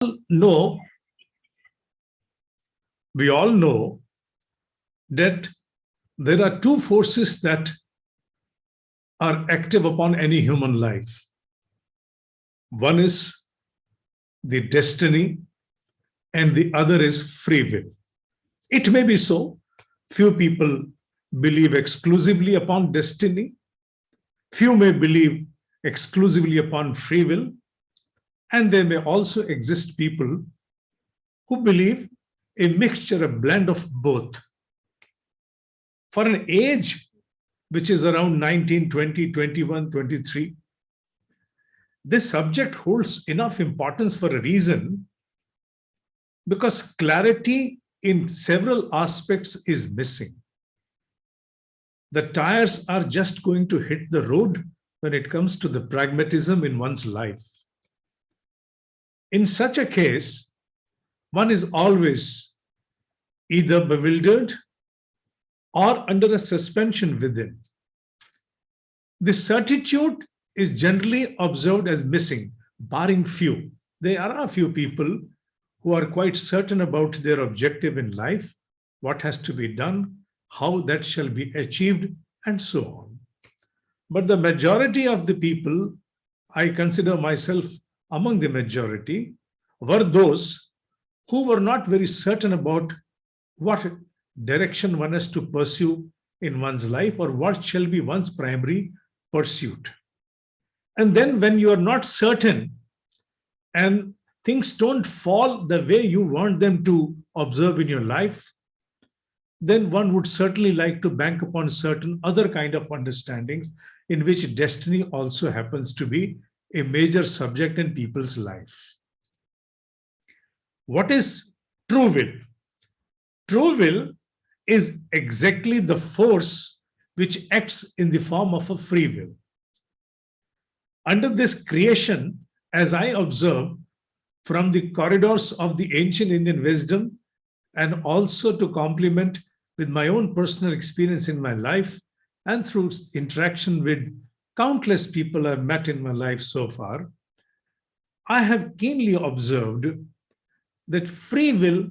know, we all know that there are two forces that are active upon any human life. One is the destiny, and the other is free will. It may be so. Few people believe exclusively upon destiny. Few may believe exclusively upon free will. And there may also exist people who believe a mixture, a blend of both. For an age which is around 19, 20, 21, 23, this subject holds enough importance for a reason, because clarity in several aspects is missing. The tires are just going to hit the road when it comes to the pragmatism in one's life. In such a case, one is always either bewildered or under a suspension within. The certitude is generally observed as missing, barring few. There are a few people who are quite certain about their objective in life, what has to be done, how that shall be achieved, and so on. But the majority of the people, I consider myself among the majority, were those who were not very certain about what direction one has to pursue in one's life, or what shall be one's primary pursuit. And then when you are not certain and things don't fall the way you want them to observe in your life, then one would certainly like to bank upon certain other kind of understandings in which destiny also happens to be a major subject in people's life. What is true will? True will is exactly the force which acts in the form of a free will. Under this creation, as I observe from the corridors of the ancient Indian wisdom, and also to complement with my own personal experience in my life and through interaction with countless people I've met in my life so far, I have keenly observed that free will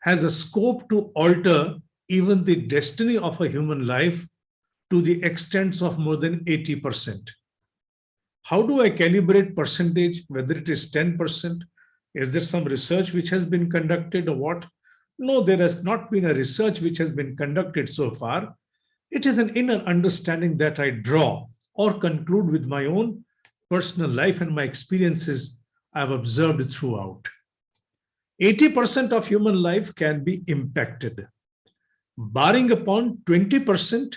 has a scope to alter even the destiny of a human life to the extent of more than 80%. How do I calibrate percentage, whether it is 10%? Is there some research which has been conducted or what? No, there has not been a research which has been conducted so far. It is an inner understanding that I draw or conclude with my own personal life and my experiences I've observed throughout. 80% of human life can be impacted, barring upon 20%,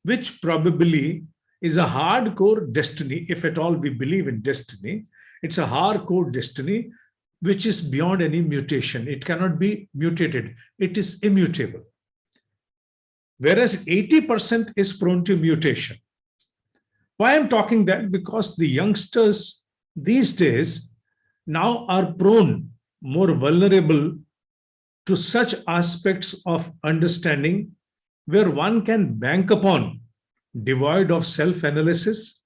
which probably is a hardcore destiny. If at all we believe in destiny, it's a hardcore destiny which is beyond any mutation. It cannot be mutated. It is immutable. Whereas 80% is prone to mutation. Why I'm talking that? Because the youngsters these days now are prone, more vulnerable to such aspects of understanding where one can bank upon, devoid of self-analysis.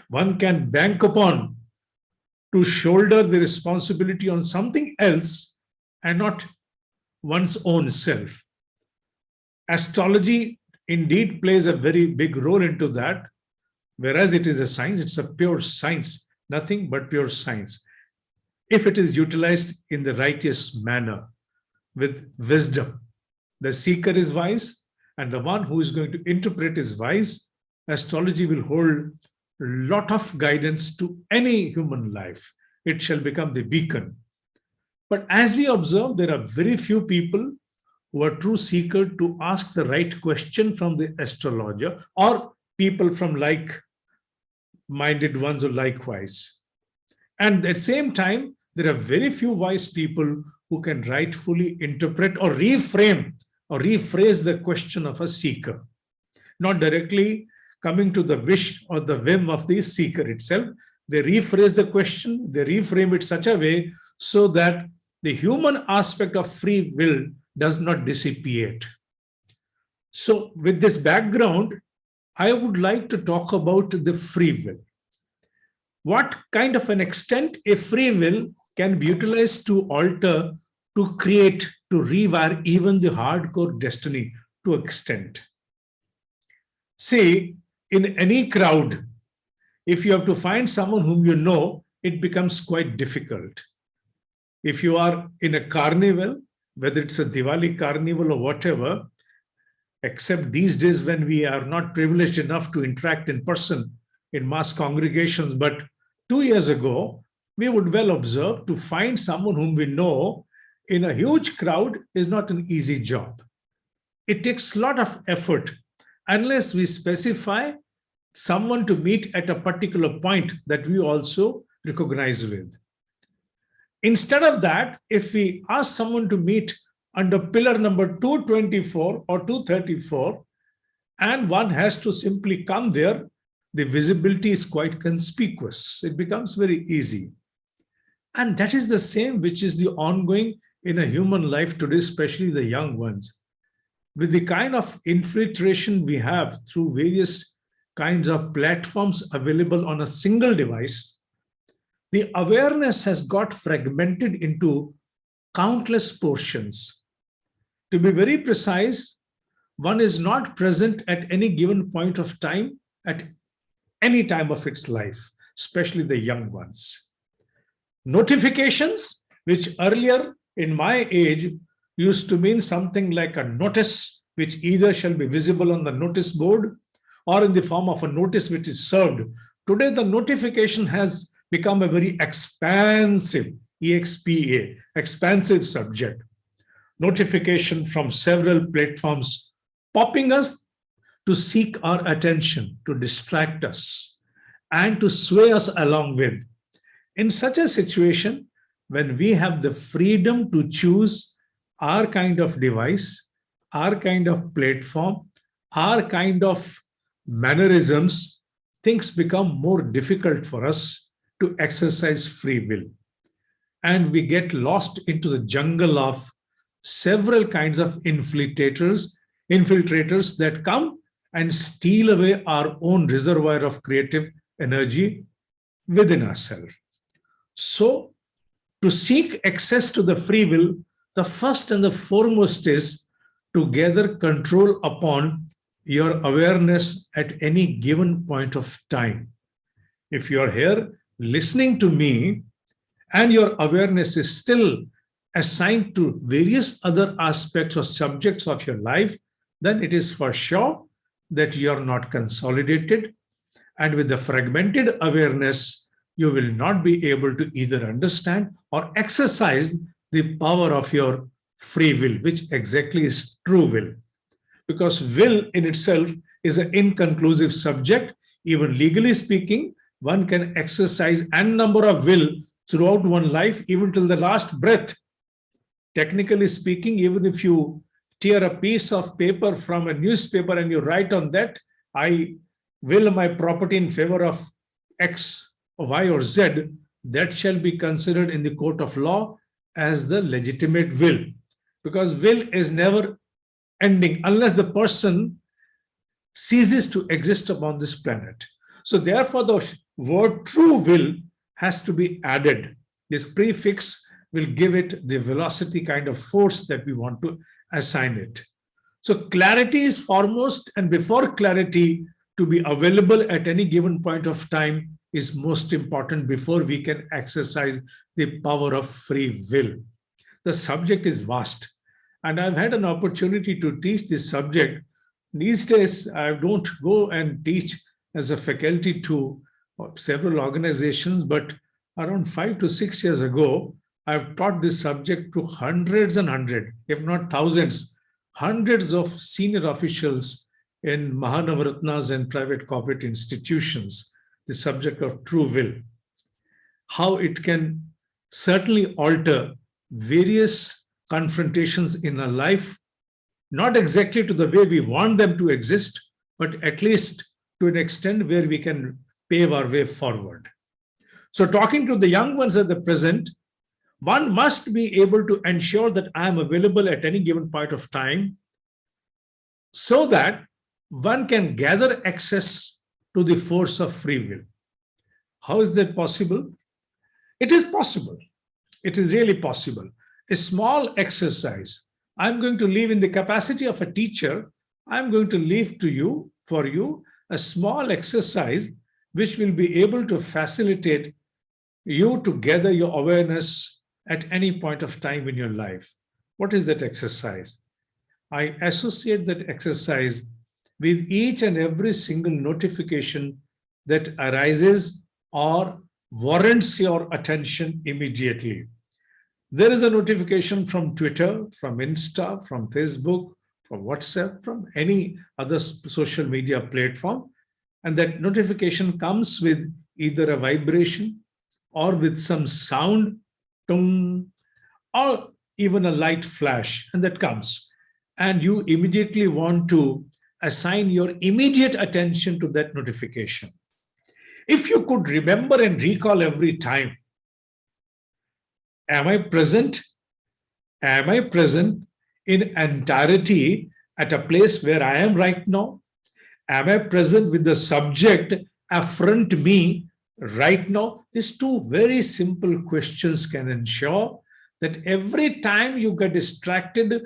One can bank upon to shoulder the responsibility on something else and not one's own self. Astrology indeed plays a very big role into that, whereas it is a science, it's a pure science, nothing but pure science. If it is utilized in the righteous manner, with wisdom, the seeker is wise, and the one who is going to interpret is wise. Astrology will hold a lot of guidance to any human life. It shall become the beacon. But as we observe, there are very few people who are true seeker to ask the right question from the astrologer, or people from like-minded ones or likewise. And at the same time, there are very few wise people who can rightfully interpret or reframe or rephrase the question of a seeker, not directly coming to the wish or the whim of the seeker itself. They rephrase the question, they reframe it such a way so that the human aspect of free will does not dissipate. So with this background, I would like to talk about the free will. What kind of an extent a free will can be utilized to alter, to create, to rewire even the hardcore destiny to extent. See, in any crowd, if you have to find someone whom you know, it becomes quite difficult. If you are in a carnival, whether it's a Diwali carnival or whatever, except these days when we are not privileged enough to interact in person in mass congregations, but 2 years ago, we would well observe to find someone whom we know in a huge crowd is not an easy job. It takes a lot of effort unless we specify someone to meet at a particular point that we also recognize with. Instead of that, if we ask someone to meet under pillar number 224 or 234, and one has to simply come there, the visibility is quite conspicuous. It becomes very easy. And that is the same which is the ongoing in a human life today, especially the young ones. With the kind of infiltration we have through various kinds of platforms available on a single device, the awareness has got fragmented into countless portions. To be very precise, one is not present at any given point of time at any time of its life, especially the young ones. Notifications, which earlier in my age used to mean something like a notice, which either shall be visible on the notice board or in the form of a notice which is served. Today, the notification has become a very expansive, EXPA, expansive subject. Notification from several platforms popping us to seek our attention, to distract us, and to sway us along with. In such a situation, when we have the freedom to choose our kind of device, our kind of platform, our kind of mannerisms, things become more difficult for us to exercise free will. And we get lost into the jungle of several kinds of infiltrators that come and steal away our own reservoir of creative energy within ourselves. So, to seek access to the free will, the first and the foremost is to gather control upon your awareness at any given point of time. If you are here listening to me and your awareness is still assigned to various other aspects or subjects of your life, then it is for sure that you are not consolidated. And with the fragmented awareness, you will not be able to either understand or exercise the power of your free will, which exactly is true will. Because will in itself is an inconclusive subject. Even legally speaking, one can exercise n number of will throughout one life, even till the last breath. Technically speaking, even if you tear a piece of paper from a newspaper and you write on that, I will my property in favor of X, Y, or Z, that shall be considered in the court of law as the legitimate will. Because will is never ending unless the person ceases to exist upon this planet. So therefore, the word true will has to be added. This prefix will give it the velocity kind of force that we want to assign it. So clarity is foremost, and before clarity, to be available at any given point of time is most important before we can exercise the power of free will. The subject is vast, and I've had an opportunity to teach this subject. These days, I don't go and teach as a faculty to several organizations, but around 5 to 6 years ago, I've taught this subject to hundreds and hundreds, if not thousands, hundreds of senior officials in Mahanavaratnas and private corporate institutions, the subject of true will, how it can certainly alter various confrontations in our life, not exactly to the way we want them to exist, but at least to an extent where we can pave our way forward. So talking to the young ones at the present, one must be able to ensure that I am available at any given point of time so that one can gather access to the force of free will. How is that possible? It is possible. It is really possible. A small exercise. I'm going to leave in the capacity of a teacher. I'm going to leave to you, for you, a small exercise which will be able to facilitate you to gather your awareness at any point of time in your life. What is that exercise? I associate that exercise with each and every single notification that arises or warrants your attention immediately. There is a notification from Twitter, from Insta, from Facebook, from WhatsApp, from any other social media platform. And that notification comes with either a vibration or with some sound, tung, or even a light flash, and that comes. And you immediately want to assign your immediate attention to that notification. If you could remember and recall every time, am I present? Am I present in entirety at a place where I am right now? Am I present with the subject affront me right now? These two very simple questions can ensure that every time you get distracted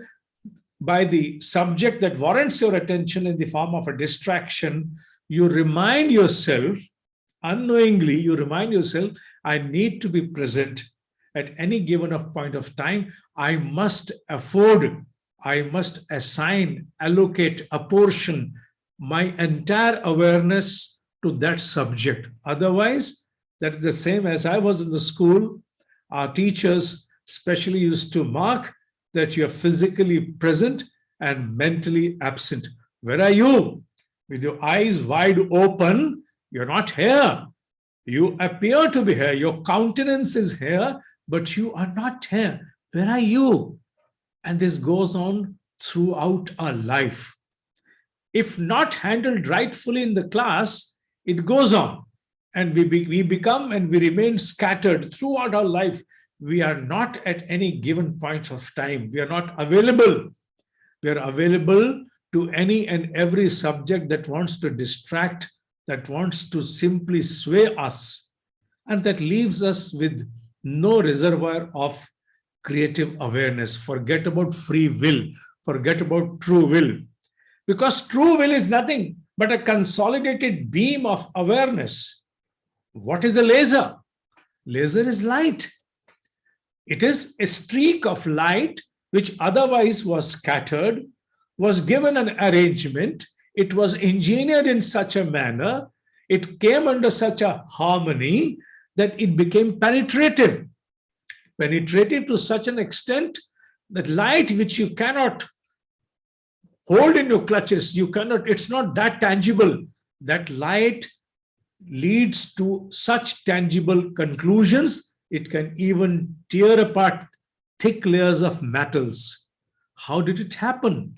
by the subject that warrants your attention in the form of a distraction, you remind yourself, unknowingly, you remind yourself, I need to be present at any given point of time. I must afford, I must assign, allocate, apportion my entire awareness to that subject. Otherwise, that's the same as I was in the school. Our teachers especially used to mark that you are physically present and mentally absent. Where are you? With your eyes wide open, you're not here. You appear to be here. Your countenance is here, but you are not here. Where are you? And this goes on throughout our life. If not handled rightfully in the class, it goes on. And we become and we remain scattered throughout our life. We are not at any given point of time. We are not available. We are available to any and every subject that wants to distract, that wants to simply sway us, and that leaves us with no reservoir of creative awareness. Forget about free will. Forget about true will. Because true will is nothing but a consolidated beam of awareness. What is a laser? Laser is light. It is a streak of light which otherwise was scattered, was given an arrangement, it was engineered in such a manner, it came under such a harmony that it became penetrative. Penetrative to such an extent that light which you cannot hold in your clutches, you cannot, it's not that tangible. That light leads to such tangible conclusions, it can even tear apart thick layers of metals. How did it happen?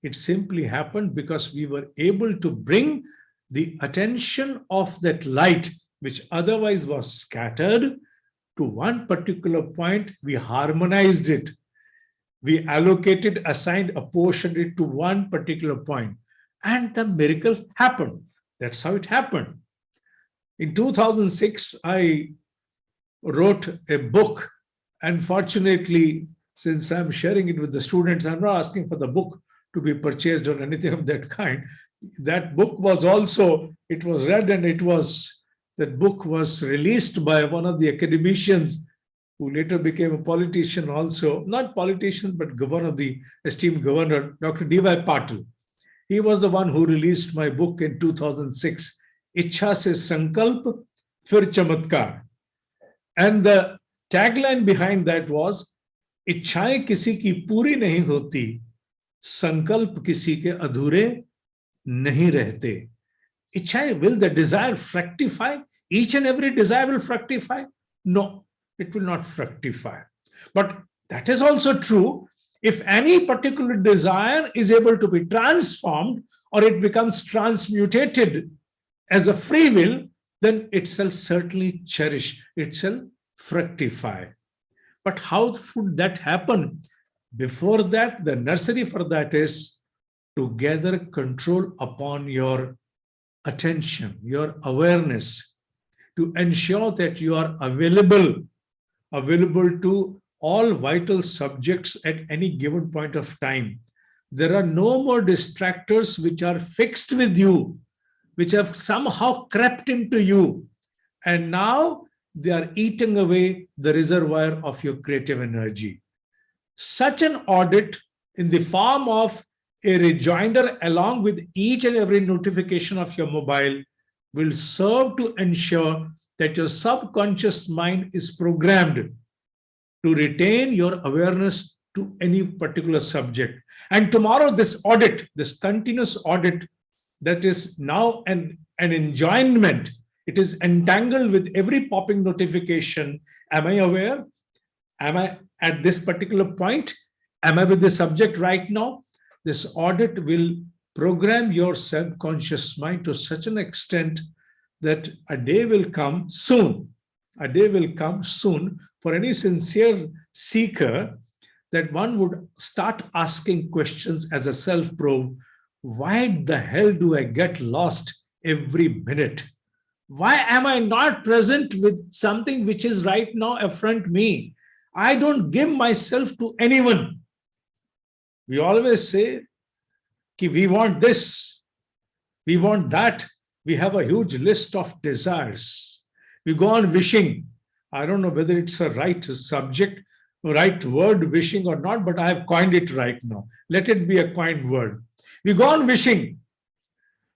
It simply happened because we were able to bring the attention of that light, which otherwise was scattered, to one particular point. We harmonized it. We allocated, assigned, apportioned it to one particular point. And the miracle happened. That's how it happened. In 2006, I wrote a book. Unfortunately, since I'm sharing it with the students, I'm not asking for the book to be purchased or anything of that kind. That book was also, it was read and that book was released by one of the academicians who later became a politician also, not politician, but governor, the esteemed governor, Dr. D.Y. Patil. He was the one who released my book in 2006, Ichha se Sankalp, Fir Chamatkar. And the tagline behind that was, इच्छाएं किसी की पूरी नहीं होती, संकल्प किसी के अधूरे नहीं रहते. इच्छाएं, will the desire fructify? Each and every desire will fructify? No, it will not fructify. But that is also true. If any particular desire is able to be transformed or it becomes transmutated as a free will, then it shall certainly cherish, it shall fructify. But how would that happen? Before that, the nursery for that is to gather control upon your attention, your awareness, to ensure that you are available available to all vital subjects at any given point of time. There are no more distractors which are fixed with you, which have somehow crept into you. And now they are eating away the reservoir of your creative energy. Such an audit in the form of a rejoinder along with each and every notification of your mobile will serve to ensure that your subconscious mind is programmed to retain your awareness to any particular subject. And tomorrow, this audit, this continuous audit, that is now an enjoyment, it is entangled with every popping notification. Am I aware? Am I at this particular point? Am I with the subject right now? This audit will program your subconscious mind to such an extent that a day will come soon. A day will come soon for any sincere seeker that one would start asking questions as a self-probe. Why the hell do I get lost every minute? Why am I not present with something which is right now affront me? I don't give myself to anyone. We always say, we want this, we want that. We have a huge list of desires. We go on wishing. I don't know whether it's a right subject, right word, wishing or not, but I have coined it right now. Let it be a coined word. We go on wishing.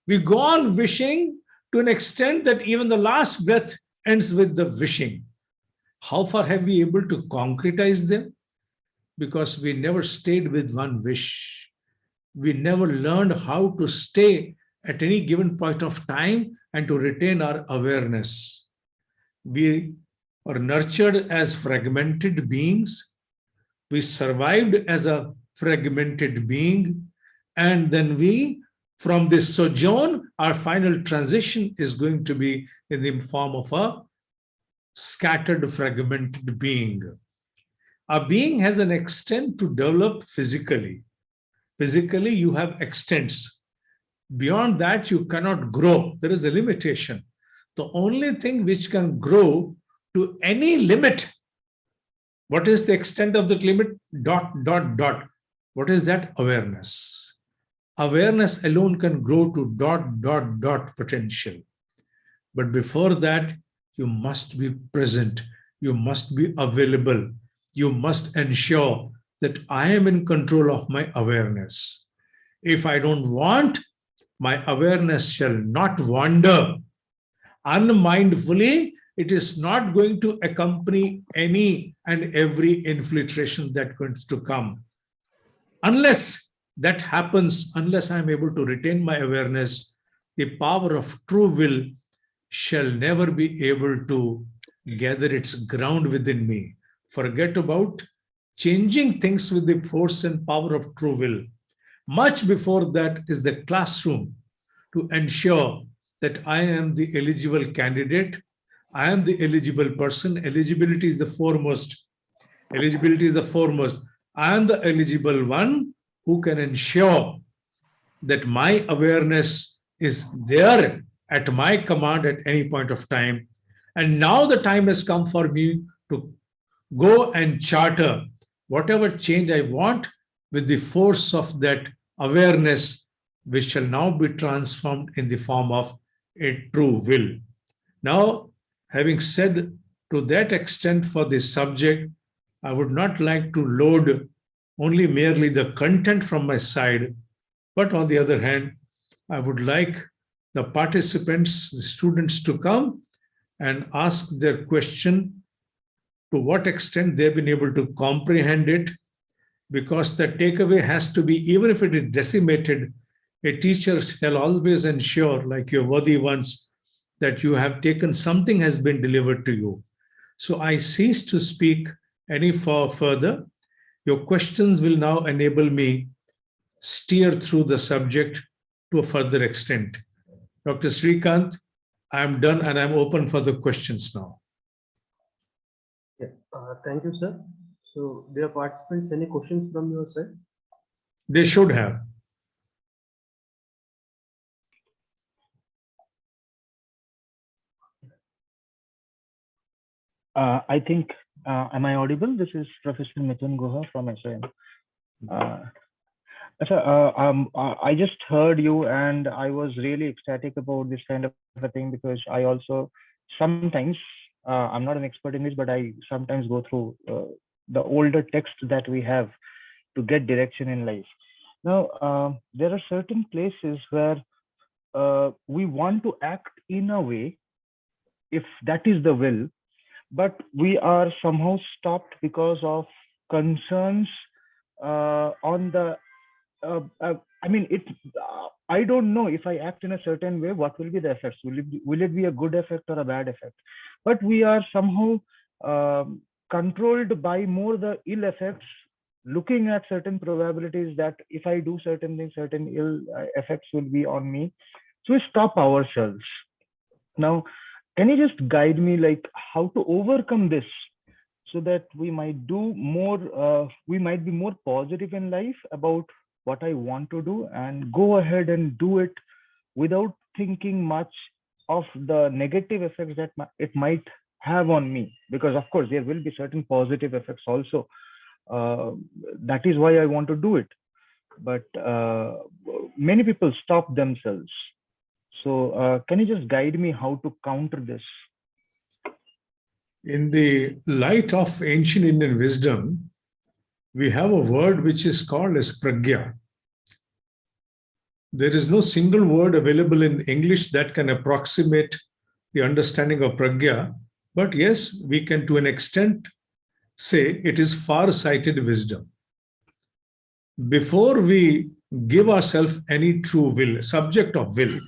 We go on wishing to an extent that even the last breath ends with the wishing. How far have we able to concretize them? Because we never stayed with one wish. We never learned how to stay at any given point of time and to retain our awareness. We are nurtured as fragmented beings. We survived as a fragmented being. And then we, from this sojourn, our final transition is going to be in the form of a scattered, fragmented being. A being has an extent to develop physically. Physically, you have extents. Beyond that, you cannot grow. There is a limitation. The only thing which can grow to any limit, what is the extent of that limit? Dot, dot, dot. What is that? Awareness. Awareness alone can grow to dot, dot, dot potential. But before that, you must be present. You must be available. You must ensure that I am in control of my awareness. If I don't want, my awareness shall not wander. Unmindfully, it is not going to accompany any and every infiltration that going to come. Unless that happens, unless I am able to retain my awareness, the power of true will shall never be able to gather its ground within me. Forget about changing things with the force and power of true will. Much before that is the classroom to ensure that I am the eligible candidate, I am the eligible person. Eligibility is the foremost. Eligibility is the foremost. I am the eligible one who can ensure that my awareness is there at my command at any point of time. And now the time has come for me to go and charter whatever change I want with the force of that awareness, which shall now be transformed in the form of a true will. Now, having said to that extent for this subject, I would not like to load only merely the content from my side, but on the other hand, I would like the participants, the students to come and ask their question to what extent they've been able to comprehend it, because the takeaway has to be, even if it is decimated, a teacher shall always ensure, like your worthy ones, that you have taken something has been delivered to you. So I cease to speak any further. Your questions will now enable me steer through the subject to a further extent. Dr. Srikanth, I am done and I'm open for the questions now. Yeah, thank you, sir. So, dear participants, any questions from your side? They should have. I think Am I audible? This is Professor Mithun Guha from SIM. Sir, I just heard you and I was really ecstatic about this kind of a thing because I also sometimes, I'm not an expert in this, but I sometimes go through the older text that we have to get direction in life. Now, there are certain places where we want to act in a way, if that is the will, but we are somehow stopped because of concerns on the I mean, I don't know if I act in a certain way, what will be the effects? Will it be a good effect or a bad effect? But we are somehow controlled by more the ill effects, looking at certain probabilities that if I do certain things, certain ill effects will be on me. So we stop ourselves. Now, can you just guide me like how to overcome this so that we might do more, we might be more positive in life about what I want to do and go ahead and do it without thinking much of the negative effects that it might have on me? Because of course there will be certain positive effects also. That is why I want to do it. But many people stop themselves. So can you just guide me how to counter this? In the light of ancient Indian wisdom, we have a word which is called as pragya. There is no single word available in English that can approximate the understanding of pragya, but yes, we can to an extent say it is far-sighted wisdom. Before we give ourselves any true will, subject of will,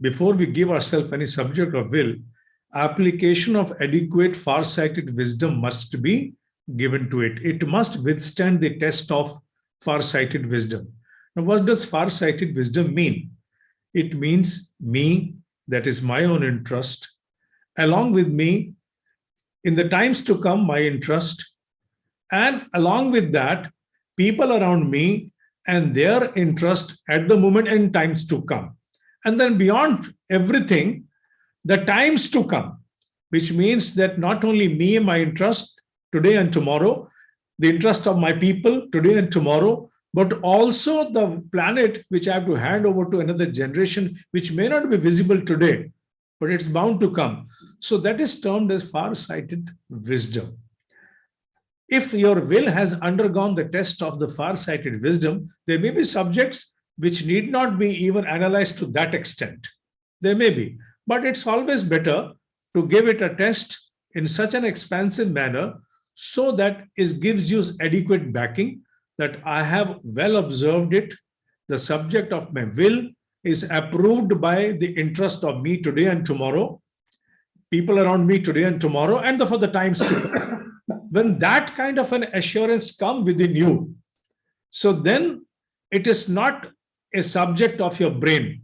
before we give ourselves any subject of will, application of adequate far-sighted wisdom must be given to it. It must withstand the test of far-sighted wisdom. Now, what does far-sighted wisdom mean? It means me, that is my own interest, along with me, in the times to come, my interest, and along with that, people around me and their interest at the moment and times to come. And then beyond everything, the times to come, which means that not only me and my interest today and tomorrow, the interest of my people today and tomorrow, but also the planet which I have to hand over to another generation, which may not be visible today, but it's bound to come. So that is termed as far-sighted wisdom. If your will has undergone the test of the far-sighted wisdom, there may be subjects which need not be even analyzed to that extent. There may be, but it's always better to give it a test in such an expansive manner so that it gives you adequate backing that I have well observed it. The subject of my will is approved by the interest of me today and tomorrow, people around me today and tomorrow, and for the times to come. When that kind of an assurance comes within you, so then it is not a subject of your brain.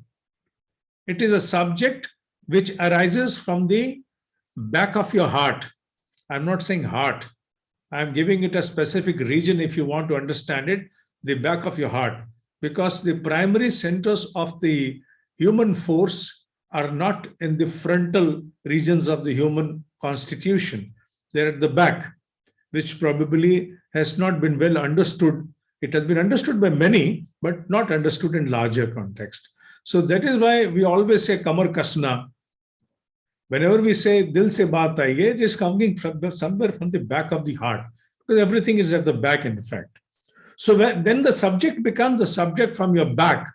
It is a subject which arises from the back of your heart. I'm not saying heart. I'm giving it a specific region if you want to understand it, the back of your heart, because the primary centers of the human force are not in the frontal regions of the human constitution. They're at the back, which probably has not been well understood. It has been understood by many, but not understood in larger context. So that is why we always say kamar kasna. Whenever we say dil se baat aaye, it is coming from somewhere from the back of the heart, because everything is at the back in fact. So then the subject becomes the subject from your back,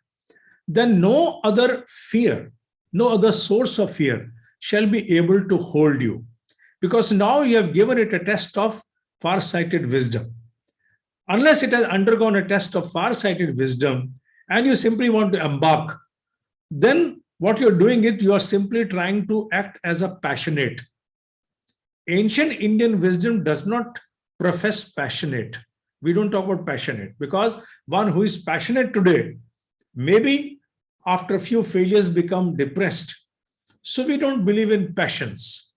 then no other fear, no other source of fear shall be able to hold you, because now you have given it a test of far-sighted wisdom. Unless it has undergone a test of far-sighted wisdom and you simply want to embark, then what you're doing is you are simply trying to act as a passionate. Ancient Indian wisdom does not profess passionate. We don't talk about passionate, because one who is passionate today maybe after a few failures become depressed. So we don't believe in passions.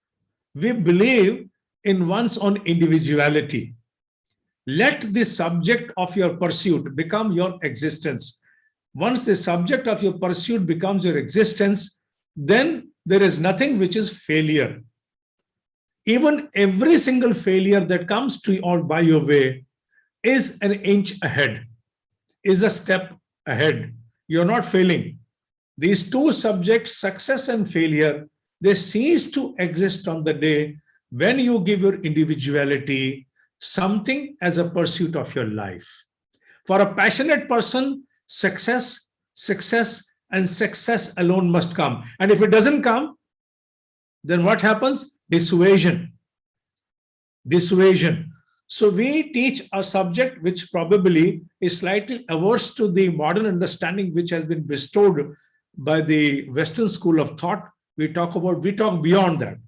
We believe in one's own individuality. Let the subject of your pursuit become your existence. Once the subject of your pursuit becomes your existence, then there is nothing which is failure. Even every single failure that comes to you or by your way is an inch ahead, is a step ahead. You're not failing. These two subjects, success and failure, they cease to exist on the day when you give your individuality something as a pursuit of your life. For a passionate person, success, and success alone must come. And if it doesn't come, then what happens? Dissuasion. So we teach a subject which probably is slightly averse to the modern understanding which has been bestowed by the Western school of thought. We talk beyond that.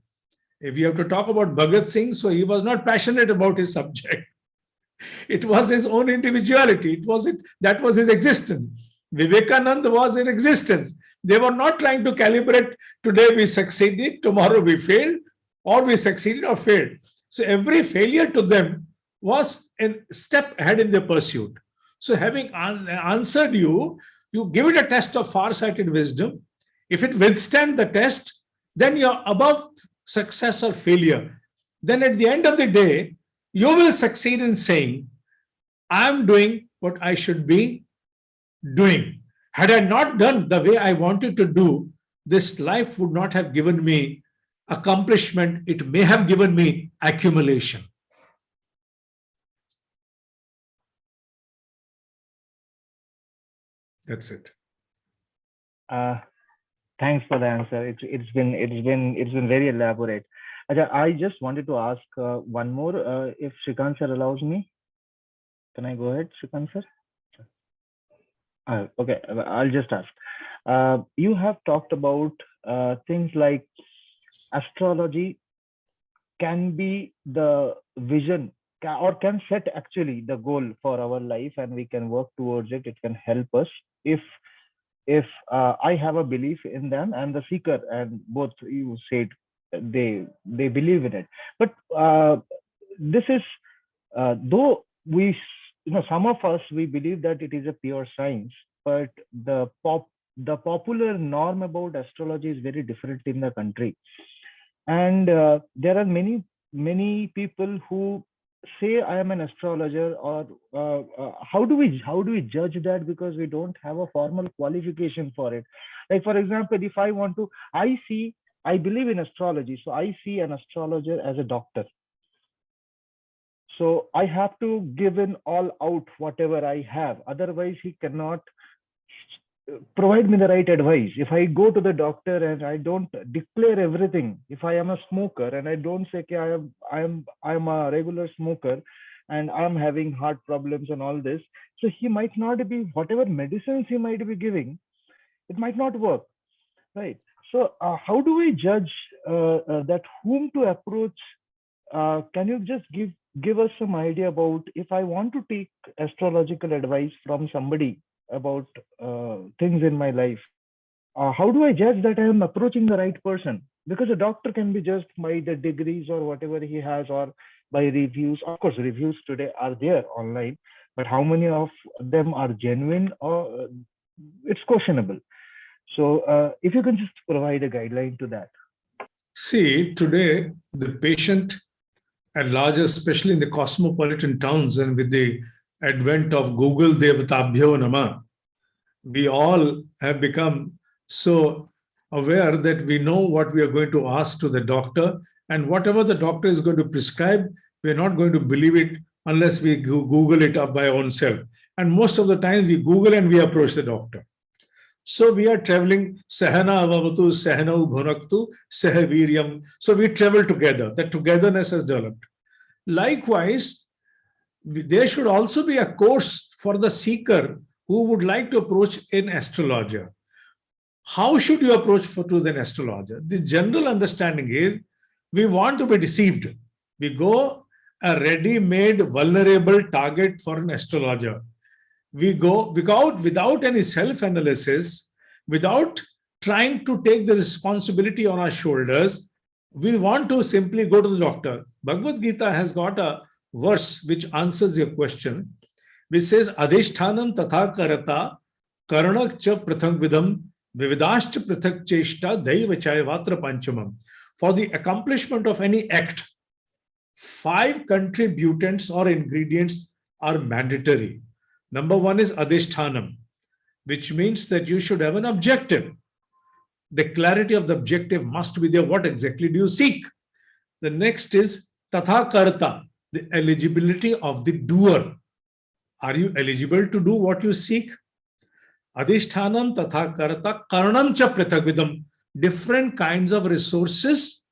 If you have to talk about Bhagat Singh, so he was not passionate about his subject. It was his own individuality. That was his existence. Vivekananda was in existence. They were not trying to calibrate, today we succeeded, tomorrow we failed, or we succeeded or failed. So every failure to them was a step ahead in their pursuit. So having answered you, you give it a test of far-sighted wisdom. If it withstands the test, then you're above success or failure. Then at the end of the day, you will succeed in saying, I'm doing what I should be doing. Had I not done the way I wanted to do, this life would not have given me accomplishment. It may have given me accumulation. That's it. Thanks for the answer. It's been very elaborate. I just wanted to ask one more, if Shrikant sir allows me. Can I go ahead, Shrikant sir? Okay, I'll just ask. You have talked about things like astrology can be the vision, or can set actually the goal for our life, and we can work towards it. It can help us if I have a belief in them and the seeker, and both you said they believe in it. But this is though we, some of us, we believe that it is a pure science, but the popular norm about astrology is very different in the country, and there are many people who say I am an astrologer, or how do we judge that, because we don't have a formal qualification for it. Like, for example, if I want to, I believe in astrology, so I see an astrologer as a doctor. So I have to give in all out whatever I have. Otherwise, he cannot provide me the right advice. If I go to the doctor and I don't declare everything, if I am a smoker and I don't say, okay, I am a regular smoker and I'm having heart problems and all this, so he might not be, whatever medicines he might be giving, it might not work, right? So how do we judge that whom to approach? Can you just give us some idea about, if I want to take astrological advice from somebody about things in my life, how do I judge that I am approaching the right person? Because a doctor can be judged by the degrees or whatever he has, or by reviews. Of course, reviews today are there online, but how many of them are genuine, or it's questionable. So if you can just provide a guideline to that. See, today, the patient at large, especially in the cosmopolitan towns, and with the advent of Google Devatabhyo Nama, we all have become so aware that we know what we are going to ask to the doctor, and whatever the doctor is going to prescribe, we're not going to believe it unless we Google it up by oneself. And most of the time we Google and we approach the doctor. So we are traveling, Sahana Avavatu, Sahanau Bhunaktu, Sahaviryam. So we travel together. That togetherness has developed. Likewise, there should also be a course for the seeker who would like to approach an astrologer. How should you approach to an astrologer? The general understanding is, we want to be deceived. We go a ready-made, vulnerable target for an astrologer. We go without any self-analysis, without trying to take the responsibility on our shoulders. We want to simply go to the doctor. Bhagavad Gita has got a verse which answers your question, which says, Adhishthanam tatha karata karanak cha pratham vidam vividashcha prathak cheshta daiva chayavatra panchamam. for the accomplishment of any act, 5 contributants or ingredients are mandatory. Number 1 is adhishthanam, which means that you should have an objective. The clarity of the objective must be there. What exactly do you seek? The next is tatha karta, the eligibility of the doer. Are you eligible to do what you seek? Adhishthanam tatha karta karanam cha prithagvidam, different kinds of resources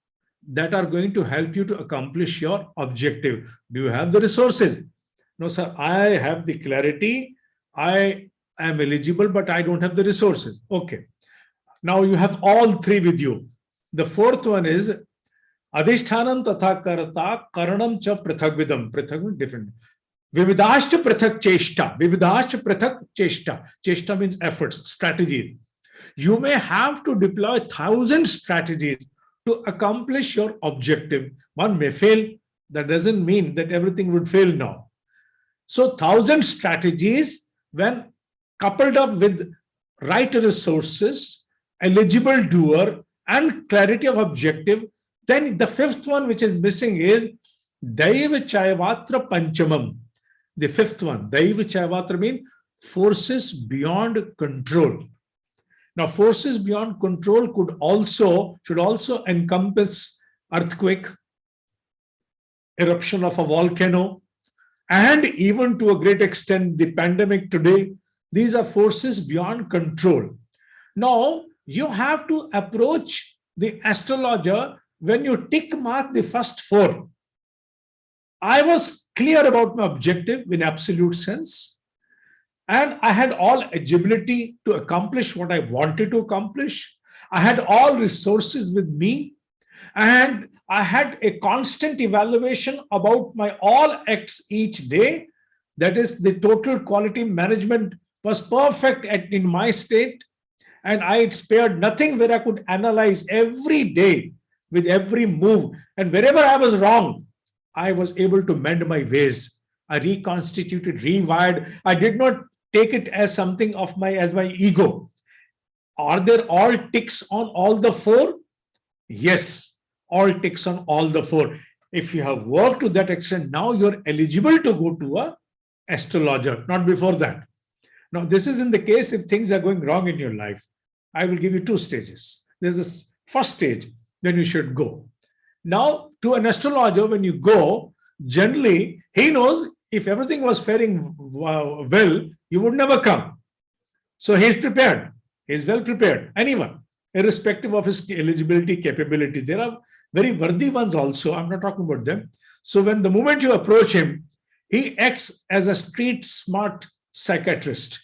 that are going to help you to accomplish your objective. Do you have the resources? No, sir, I have the clarity. I am eligible, but I don't have the resources. Okay. Now you have all 3 with you. The 4th one is adhishthanam tatha karta karanam cha prithagvidam. Prithagvidam, different. Vividashcha prithak cheshta. Vividashcha prithak cheshta. Cheshta means efforts, strategies. You may have to deploy 1,000 strategies to accomplish your objective. One may fail. That doesn't mean that everything would fail now. So 1,000 strategies, when coupled up with right resources, eligible doer, and clarity of objective, then the 5th one which is missing is Daiva Chayavatra Panchamam. The 5th one, Daiva Chayavatra means forces beyond control. Now, forces beyond control should also encompass earthquake, eruption of a volcano, and even to a great extent, the pandemic today. These are forces beyond control. Now, you have to approach the astrologer when you tick mark the first 4. I was clear about my objective in absolute sense, and I had all agility to accomplish what I wanted to accomplish. I had all resources with me, and I had a constant evaluation about my all acts each day. That is, the total quality management was perfect in my state, and I spared nothing where I could analyze every day with every move. And wherever I was wrong, I was able to mend my ways. I reconstituted, rewired. I did not take it as something of my ego. Are there all ticks on all the 4? Yes, all ticks on all the 4. If you have worked to that extent, now you're eligible to go to an astrologer, not before that. Now, this is in the case if things are going wrong in your life. I will give you 2 stages. There's this first stage, then you should go. Now, to an astrologer, when you go, generally, he knows if everything was faring well, you would never come. So he's prepared. He's well prepared. Anyone, irrespective of his eligibility, capability. There are very worthy ones also. I'm not talking about them. So when the moment you approach him, he acts as a street smart psychiatrist.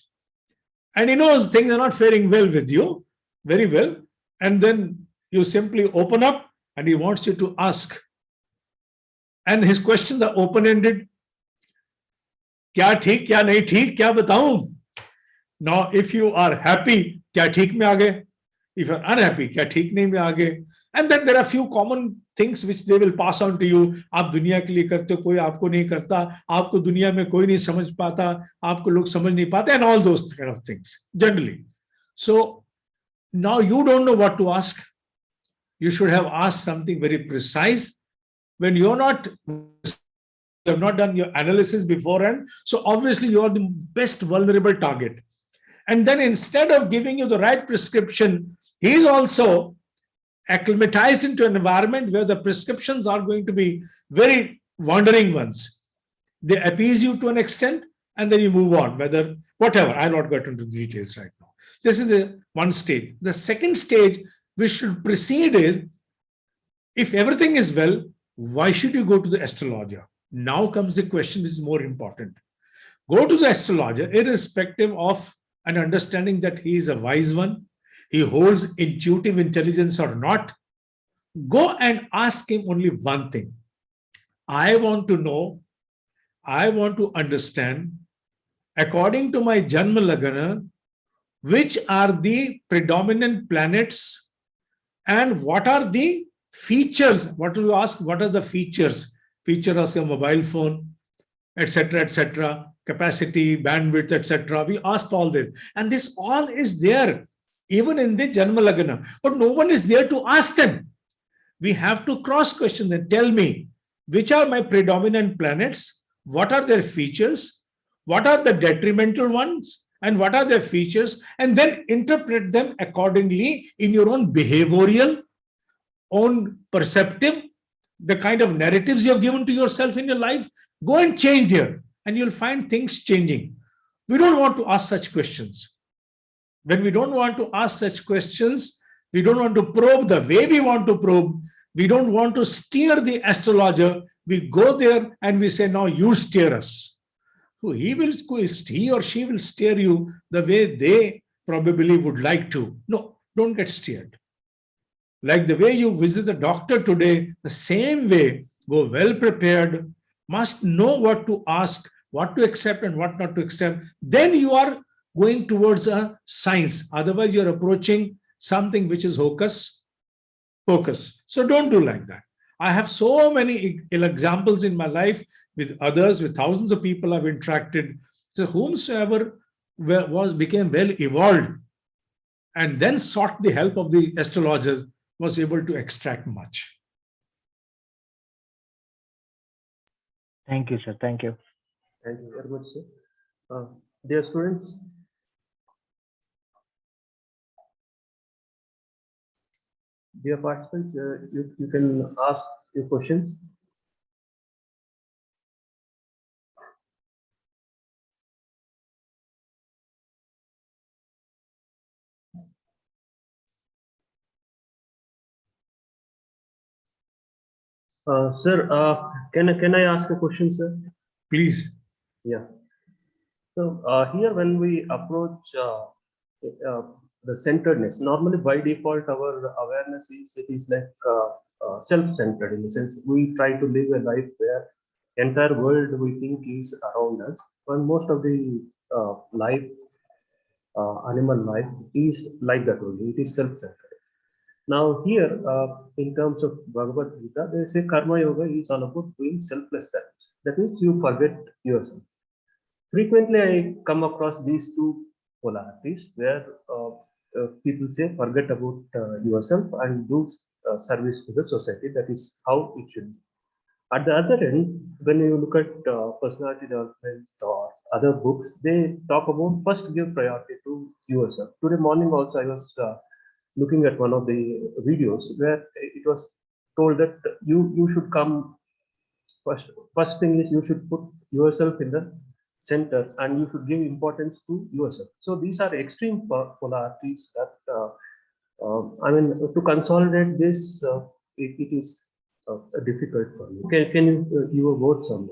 And he knows things are not faring well with you, very well. And then you simply open up and he wants you to ask. And his questions are open-ended. Kya theek, kya nahi theek, kya bataun? Now, if you are happy, kya theek mein aa gaye? If you are unhappy, kya theek nahi mein aa gaye? And then there are few common things which they will pass on to you. आप दुनिया के लिए करते हो, कोई आपको नहीं करता, आपको दुनिया में कोई नहीं समझ पाता, आपको लोग समझ नहीं पाते, and all those kind of things, generally. So, now you don't know what to ask. You should have asked something very precise. When you have not done your analysis beforehand, so obviously you are the best vulnerable target. And then instead of giving you the right prescription, he is also acclimatized into an environment where the prescriptions are going to be very wandering ones. They appease you to an extent, and then you move on, whatever. I'll not get into details right now. This is the one stage. The second stage which should precede is, if everything is well, why should you go to the astrologer? Now comes the question which is more important. Go to the astrologer, irrespective of an understanding that he is a wise one, he holds intuitive intelligence or not. Go and ask him only one thing. I want to know, I want to understand, according to my Janma Lagana, which are the predominant planets and what are the features. What do you ask? What are the features? Feature of your mobile phone, etc., capacity, bandwidth, etc. We asked all this. And this all is there, even in the Janma Lagana. But no one is there to ask them. We have to cross-question them. Tell me, which are my predominant planets? What are their features? What are the detrimental ones? And what are their features? And then interpret them accordingly in your own behavioral, own perceptive, the kind of narratives you have given to yourself in your life. Go and change there, and you'll find things changing. We don't want to ask such questions. When we don't want to ask such questions, we don't want to probe the way we want to probe. We don't want to steer the astrologer. We go there and we say, now you steer us. So he or she will steer you the way they probably would like to. No, don't get steered. Like the way you visit the doctor today, the same way, go well prepared, must know what to ask, what to accept and what not to accept. Then you are going towards a science. Otherwise, you're approaching something which is hocus pocus. So don't do like that. I have so many examples in my life with others, with thousands of people I've interacted. So whomsoever became well evolved and then sought the help of the astrologers was able to extract much. Thank you, sir. Thank you. Thank you very much, sir. Dear students, dear participants, you can ask your question. Sir, can I ask a question, sir? Please. Yeah. So here, when we approach the centeredness, normally by default, our awareness is like self-centered, in the sense we try to live a life where entire world we think is around us. And most of the life, animal life, is like that only. It is self-centered. Now here, in terms of Bhagavad Gita, they say Karma Yoga is all about doing selfless service. That means you forget yourself. Frequently, I come across these two polarities where people say forget about yourself and do service to the society. That is how it should be. At the other end, when you look at personality development or other books, they talk about first give priority to yourself. Today morning also, I was looking at one of the videos where it was told that you should come first thing is you should put yourself in the center and you should give importance to yourself. So these are extreme polarities that I mean, to consolidate this, it is difficult for me. Can you your words on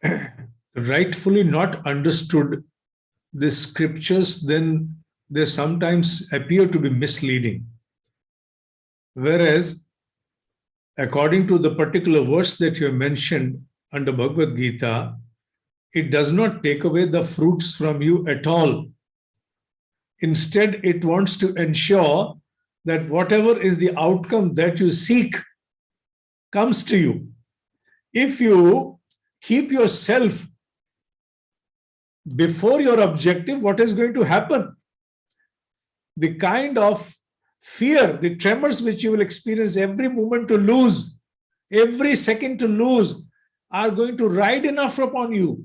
this? Rightfully not understood the scriptures, then they sometimes appear to be misleading. Whereas, according to the particular verse that you have mentioned under Bhagavad Gita, it does not take away the fruits from you at all. Instead, it wants to ensure that whatever is the outcome that you seek comes to you. If you keep yourself before your objective, what is going to happen? The kind of fear, the tremors which you will experience every moment to lose, every second to lose, are going to ride enough upon you.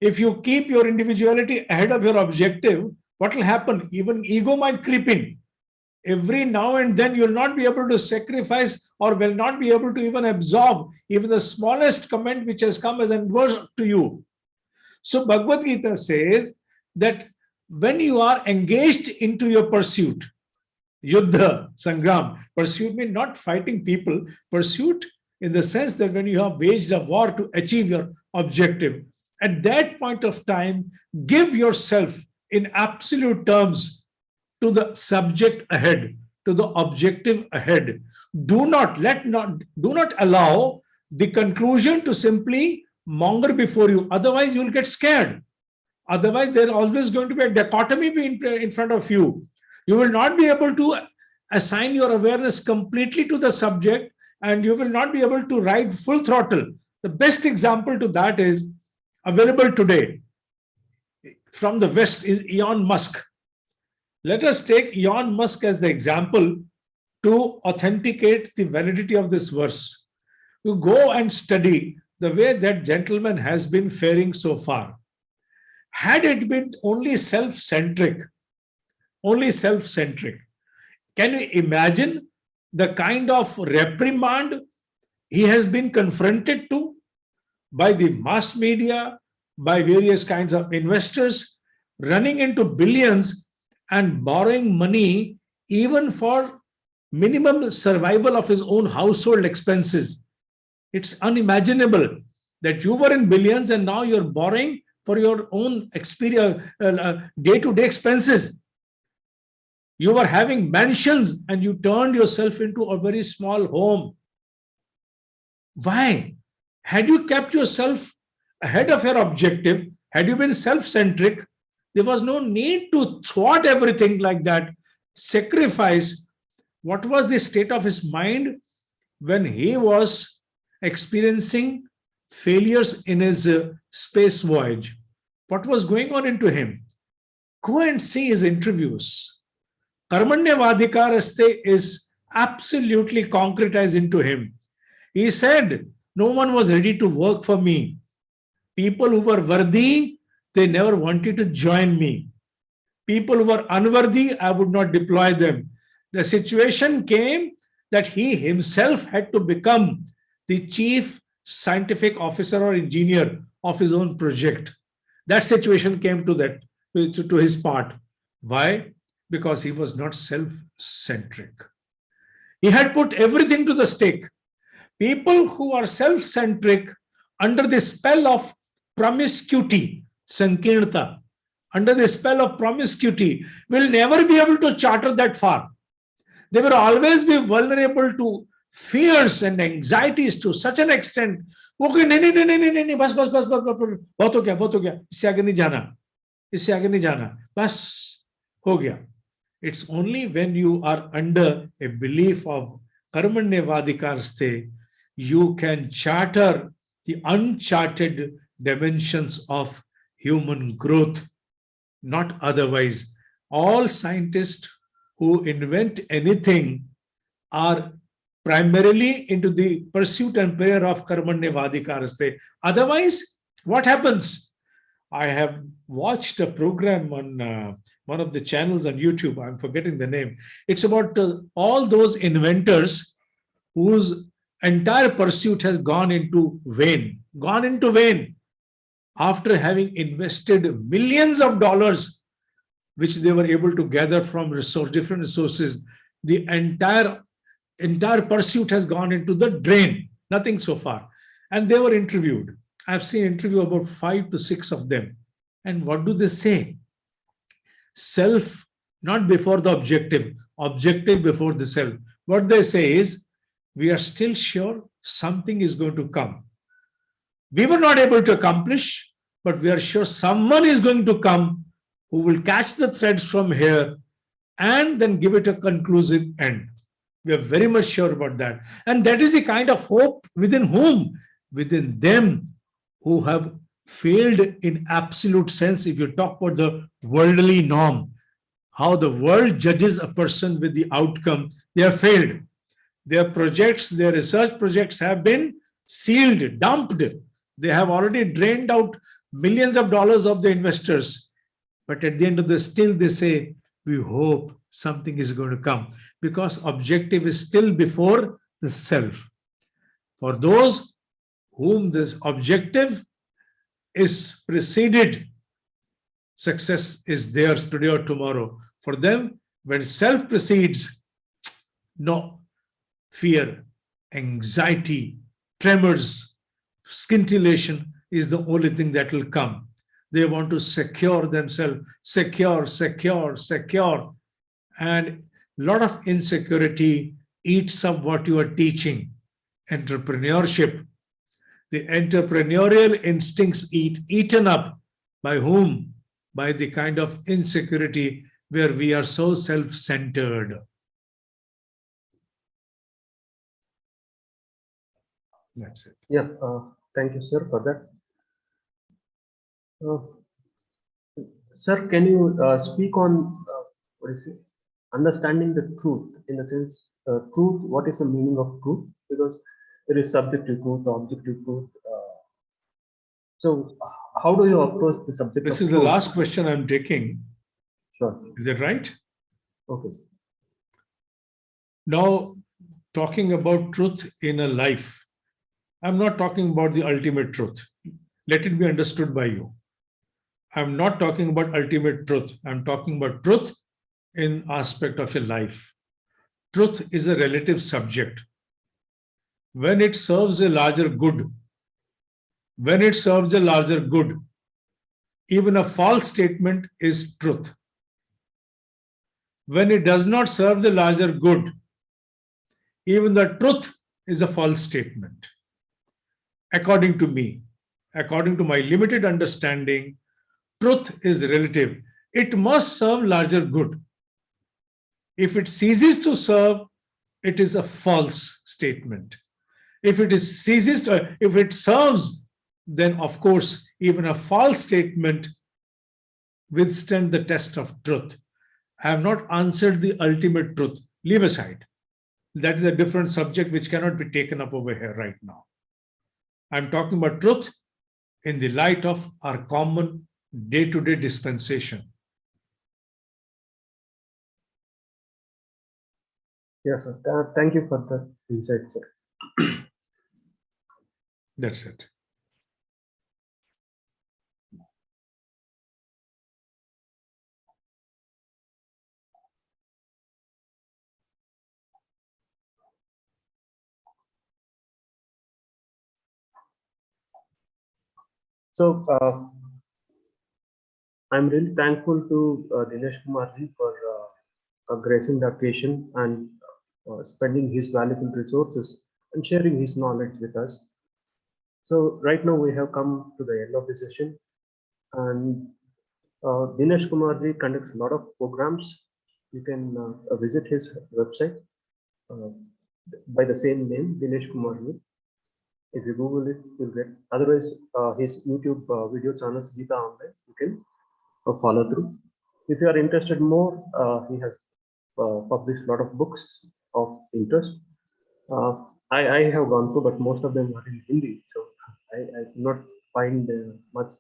If you keep your individuality ahead of your objective, what will happen? Even ego might creep in. Every now and then you'll not be able to sacrifice or will not be able to even absorb even the smallest comment which has come as an adverse to you. So Bhagavad Gita says that when you are engaged into your pursuit, Yuddha, Sangram, pursuit means not fighting people, pursuit in the sense that when you have waged a war to achieve your objective, at that point of time, give yourself in absolute terms to the subject ahead, to the objective ahead. Do not allow the conclusion to simply monger before you. Otherwise, you will get scared. Otherwise, there is always going to be a dichotomy in front of you. You will not be able to assign your awareness completely to the subject, and you will not be able to ride full throttle. The best example to that is available today from the West is Elon Musk. Let us take Elon Musk as the example to authenticate the validity of this verse. You go and study the way that gentleman has been faring so far. Had it been only self-centric, can you imagine the kind of reprimand he has been confronted to by the mass media, by various kinds of investors, running into billions and borrowing money even for minimum survival of his own household expenses? It's unimaginable that you were in billions and now you're borrowing for your own experience, day-to-day expenses. You were having mansions and you turned yourself into a very small home. Why? Had you kept yourself ahead of your objective, had you been self-centric, there was no need to thwart everything like that, sacrifice. What was the state of his mind when he was experiencing failures in his space voyage? What was going on into him? Go and see his interviews. Karmanyavadhikaraste is absolutely concretized into him. He said, no one was ready to work for me. People who were worthy, they never wanted to join me. People who were unworthy, I would not deploy them. The situation came that he himself had to become the chief scientific officer or engineer of his own project. That situation came to his part. Why? Because he was not self-centric. He had put everything to the stake. People who are self-centric under the spell of promiscuity, sankirta, under the spell of promiscuity, will never be able to charter that far. They will always be vulnerable to fears and anxieties to such an extent. Okay, नहीं, बस, बहुत हो गया, इससे आगे नहीं जाना, बस हो गया. It's only when you are under a belief of karmanyavadhikaraste, you can charter the uncharted dimensions of human growth, not otherwise. All scientists who invent anything are primarily into the pursuit and prayer of karmanyavadhikaraste. Otherwise, what happens? I have watched a program on one of the channels on YouTube. I'm forgetting the name. It's about all those inventors whose entire pursuit has gone into vain. After having invested millions of dollars, which they were able to gather from different resources, the entire pursuit has gone into the drain. Nothing so far. And they were interviewed. I've seen interview about 5 to 6 of them. And what do they say? Self, not before the objective before the self. What they say is, we are still sure something is going to come. We were not able to accomplish, but we are sure someone is going to come who will catch the threads from here and then give it a conclusive end. We are very much sure about that. And that is the kind of hope within whom? Within them who have failed in absolute sense. If you talk about the worldly norm, how the world judges a person with the outcome, they have failed. Their projects, their research projects have been sealed, dumped. They have already drained out millions of dollars of the investors. But at the end of the still they say, we hope something is going to come, because objective is still before the self. For those whom this objective is preceded, success is theirs today or tomorrow. For them, when self precedes, no fear, anxiety, tremors, scintillation is the only thing that will come. They want to secure themselves, secure. And a lot of insecurity eats up what you are teaching. Entrepreneurship, the entrepreneurial instincts eaten up by whom? By the kind of insecurity where we are so self-centered. That's it. Yeah, thank you, sir, for that. Sir, can you speak on what is it? understanding the truth in the sense, truth, what is the meaning of truth? Because there is subjective truth, objective truth. So how do you approach the subject This of is the truth? last question I'm taking. Sure. Is that right? Okay. Now, talking about truth in a life, I'm not talking about the ultimate truth. Let it be understood by you. I'm not talking about ultimate truth. I'm talking about truth in aspect of your life. Truth is a relative subject. When it serves a larger good, even a false statement is truth. When it does not serve the larger good, even the truth is a false statement. According to me, according to my limited understanding, truth is relative. It must serve larger good. If it ceases to serve, it is a false statement. If it serves, then of course, even a false statement withstand the test of truth. I have not answered the ultimate truth. Leave aside. That is a different subject which cannot be taken up over here right now. I'm talking about truth in the light of our common day-to-day dispensation. Yes, sir. Thank you for the insight, sir. That's it. So I'm really thankful to Dinesh Kumar ji for gracing the occasion and spending his valuable resources and sharing his knowledge with us. So right now we have come to the end of the session, and Dinesh Kumar ji conducts a lot of programs. You can visit his website by the same name, Dinesh Kumar ji. If you Google it, you'll get. Otherwise, his YouTube video channel, Gita Online, you can follow through. If you are interested more, he has published a lot of books of interest. I have gone through, but most of them are in Hindi, so I do not find much.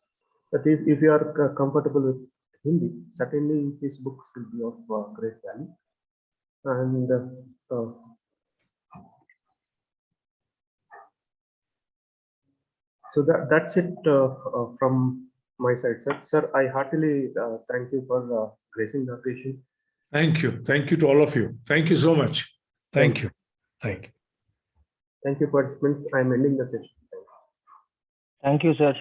But if you are comfortable with Hindi, certainly his books will be of great value. And so that's it from my side, sir. Sir, I heartily thank you for gracing the occasion. Thank you. Thank you to all of you. Thank you so much. Thank you. Thank you. Thank you, participants. I'm ending the session. Thank you, sir.